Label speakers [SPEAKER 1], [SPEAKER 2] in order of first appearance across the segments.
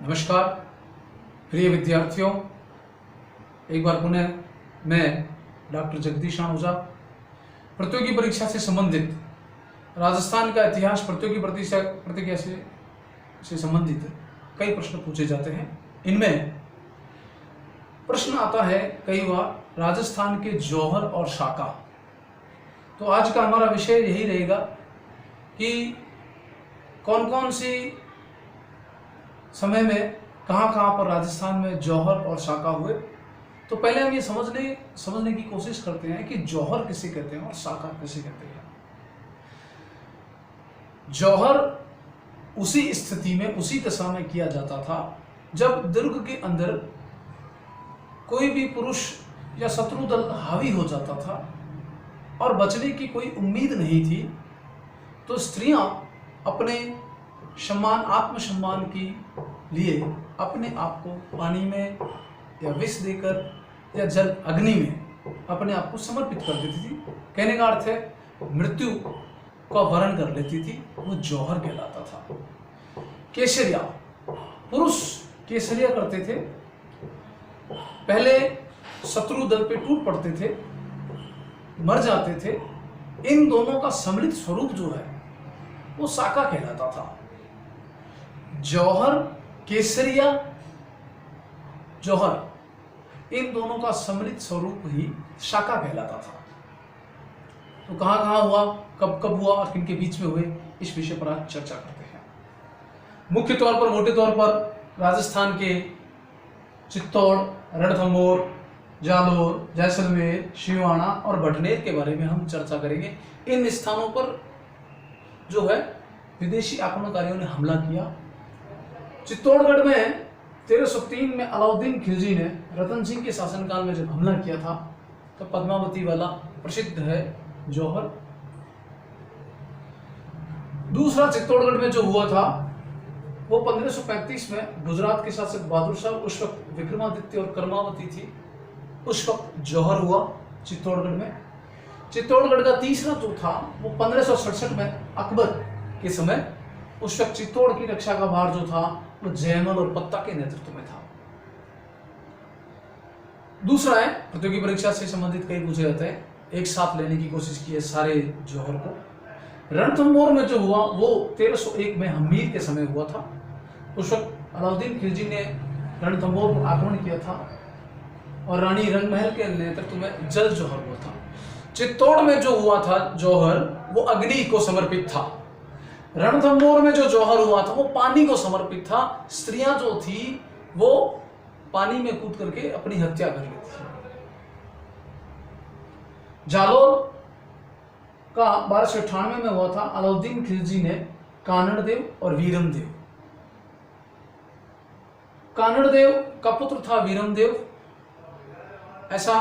[SPEAKER 1] नमस्कार प्रिय विद्यार्थियों, एक बार पुनः मैं डॉक्टर जगदीश आहूजा प्रतियोगी परीक्षा से संबंधित राजस्थान का इतिहास प्रतियोगी प्रतिक्रिया से संबंधित कई प्रश्न पूछे जाते हैं। इनमें प्रश्न आता है कई बार राजस्थान के जौहर और साका। तो आज का हमारा विषय यही रहेगा कि कौन कौन सी समय में कहाँ पर राजस्थान में जौहर और साका हुए। तो पहले हम ये समझने की कोशिश करते हैं कि जौहर किसे कहते हैं और साका किसे कहते हैं। जौहर उसी स्थिति में, उसी दशा में किया जाता था जब दुर्ग के अंदर कोई भी पुरुष या शत्रु दल हावी हो जाता था और बचने की कोई उम्मीद नहीं थी, तो स्त्रियां अपने आत्मसम्मान के लिए अपने आप को पानी में या विष देकर या जल अग्नि में अपने आप को समर्पित कर देती थी। कहने का अर्थ है मृत्यु का वरण कर लेती थी, वो जौहर कहलाता था। केसरिया, पुरुष केसरिया करते थे, पहले शत्रु दल पे टूट पड़ते थे, मर जाते थे। इन दोनों का सम्मिलित स्वरूप जो है वो साका कहलाता था। जौहर, केसरिया, जौहर, इन दोनों का सम्मिलित स्वरूप ही साका कहलाता था। तो कहां कहां हुआ, कब कब हुआ और किनके बीच में हुए, इस विषय पर आज चर्चा करते हैं। मुख्य तौर पर, मोटे तौर पर राजस्थान के चित्तौड़, रणथंभौर, जालोर, जैसलमेर, सिवाना और भटनेर के बारे में हम चर्चा करेंगे। इन स्थानों पर जो है विदेशी आक्रमणकारियों ने हमला किया। चित्तौड़गढ़ में 1303 में अलाउद्दीन खिलजी ने रतन सिंह के शासनकाल में जब हमला किया था, तो पद्मावती वाला प्रसिद्ध है जौहर। दूसरा चित्तौड़गढ़ में जो हुआ था वो 1535 में गुजरात के शासक बहादुर शाह, उस वक्त विक्रमादित्य और कर्मावती थी, उस वक्त जौहर हुआ चित्तौड़गढ़ में। चित्तौड़गढ़ का तीसरा जो था वो 1567 में अकबर के समय, उस वक्त चित्तौड़ की रक्षा का भार जो था वो जयमल और पत्ता के नेतृत्व में था। दूसरा है, प्रतियोगी परीक्षा से संबंधित कई पूछे जाते हैं, एक साथ लेने की कोशिश की है सारे जौहर को। रणथंभौर में जो हुआ वो 1301 में हमीर के समय हुआ था। उस वक्त अलाउद्दीन खिलजी ने रणथंभौर पर आक्रमण किया था और रानी रंगमहल के नेतृत्व में जल जौहर हुआ था। चित्तौड़ में जो हुआ था जौहर वो अग्नि को समर्पित था। रणथंभौर में जो जौहर हुआ था वो पानी को समर्पित था। स्त्रियां जो थी वो पानी में कूद करके अपनी हत्या कर लेती थी। जालोर का 1298 में हुआ था। अलाउद्दीन खिलजी ने कानड़देव और वीरमदेव, कानड़देव का पुत्र था वीरमदेव, ऐसा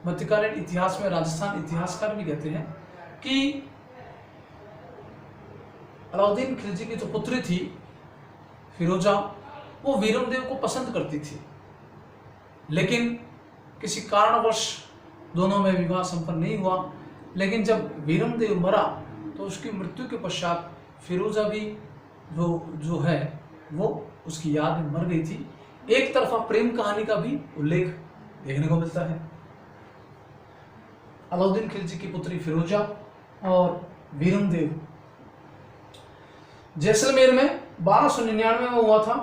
[SPEAKER 1] मध्यकालीन इतिहास में राजस्थान इतिहासकार भी कहते हैं कि अलाउद्दीन खिलजी की जो पुत्री थी फिरोजा, वो वीरमदेव को पसंद करती थी, लेकिन किसी कारणवश दोनों में विवाह संपन्न नहीं हुआ। लेकिन जब वीरमदेव मरा तो उसकी मृत्यु के पश्चात फिरोजा भी जो है वो उसकी याद में मर गई थी। एक तरफा प्रेम कहानी का भी उल्लेख देखने को मिलता है। अलाउद्दीन खिलजी की पुत्री फिरोजा और वीरमदेव। जैसलमेर में 1299 में हुआ था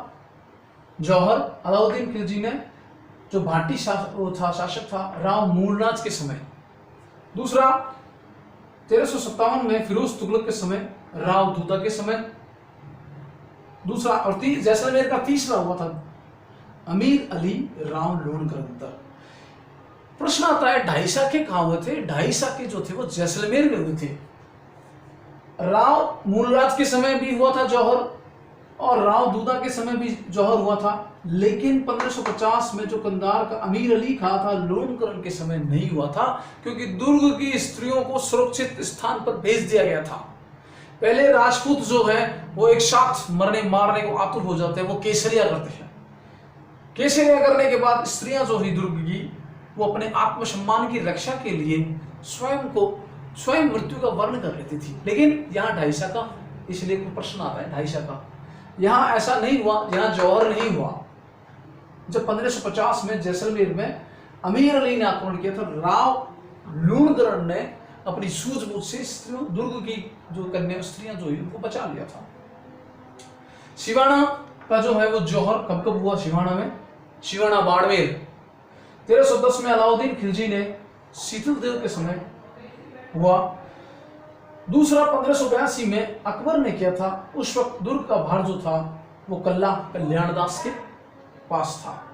[SPEAKER 1] जौहर। अलाउद्दीन खिलजी ने, जो भाटी शासक था राव मूलराज के समय। दूसरा 1357 में फिरोज तुगलक के समय, राव दूता के समय। दूसरा और जैसलमेर का तीसरा हुआ था अमीर अली राव लोणकर। प्रश्न आता है ढाई साके कहां हुए थे। ढाई साके जो थे वो जैसलमेर में हुए थे। राव मूलराज के समय भी हुआ था जौहर और राव दूदा के समय भी जौहर हुआ था, लेकिन 1550 में जो कंधार का अमीर अली खां था लोणकरण के समय नहीं हुआ था, क्योंकि दुर्ग की स्त्रियों को सुरक्षित स्थान पर भेज दिया गया था। पहले राजपूत जो है वो एक साथ मारने को आतुर हो जाते हैं, वो केसरिया करते हैं। केसरिया करने के बाद स्त्रियां जो ही दुर्ग की, वो अपने आत्मसम्मान की रक्षा के लिए स्वयं मृत्यु का वर्ण कर लेती थी। लेकिन यहाँ ढाई साका, इसलिए प्रश्न आता है ढाई साका यहाँ ऐसा नहीं हुआ, यहाँ जौहर नहीं हुआ। जब 1550 में जैसलमेर में अमीर अली ने आक्रमण किया था, राव लूणकरण ने अपनी सूझबूझ से स्त्रियों, दुर्ग की जो कन्या स्त्रियां जो हुई उनको बचा लिया था। सिवाना का जो है वो जौहर कब कब हुआ सिवाना में? सिवाना बाड़मेर 1310 में अलाउद्दीन खिलजी ने शीतल देव के समय हुआ। दूसरा 1582 में अकबर ने किया था। उस वक्त दुर्ग का भार जो था वो कल्ला कल्याणदास के पास था।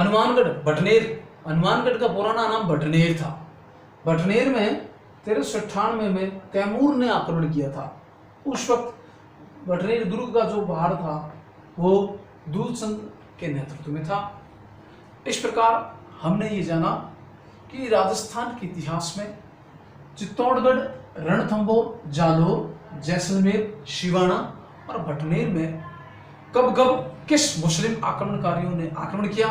[SPEAKER 1] हनुमानगढ़ भटनेर, हनुमानगढ़ का पुराना नाम भटनेर था। भटनेर में 1398 में तैमूर ने आक्रमण किया था। उस वक्त भटनेर दुर्ग का जो भार था वो दूलचंद के नेतृत्व में था। इस प्रकार हमने ये जाना कि राजस्थान के इतिहास में चित्तौड़गढ़, रणथंभौर, जालोर, जैसलमेर, सिवाना और भटनेर में कब कब किस मुस्लिम आक्रमणकारियों ने आक्रमण किया,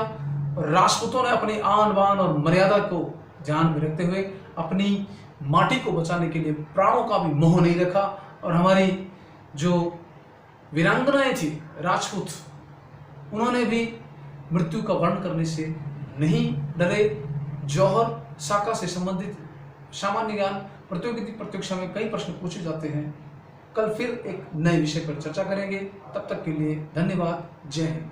[SPEAKER 1] और राजपूतों ने अपनी आन बान और मर्यादा को ध्यान में रखते हुए अपनी माटी को बचाने के लिए प्राणों का भी मोह नहीं रखा, और हमारी जो वीरांगनाएं थी राजपूत, उन्होंने भी मृत्यु का वर्ण करने से नहीं डरे। जौहर शाखा से संबंधित सामान्य ज्ञान प्रतियोगिता परीक्षा में कई प्रश्न पूछे जाते हैं। कल फिर एक नए विषय पर चर्चा करेंगे। तब तक के लिए धन्यवाद। जय हिंद।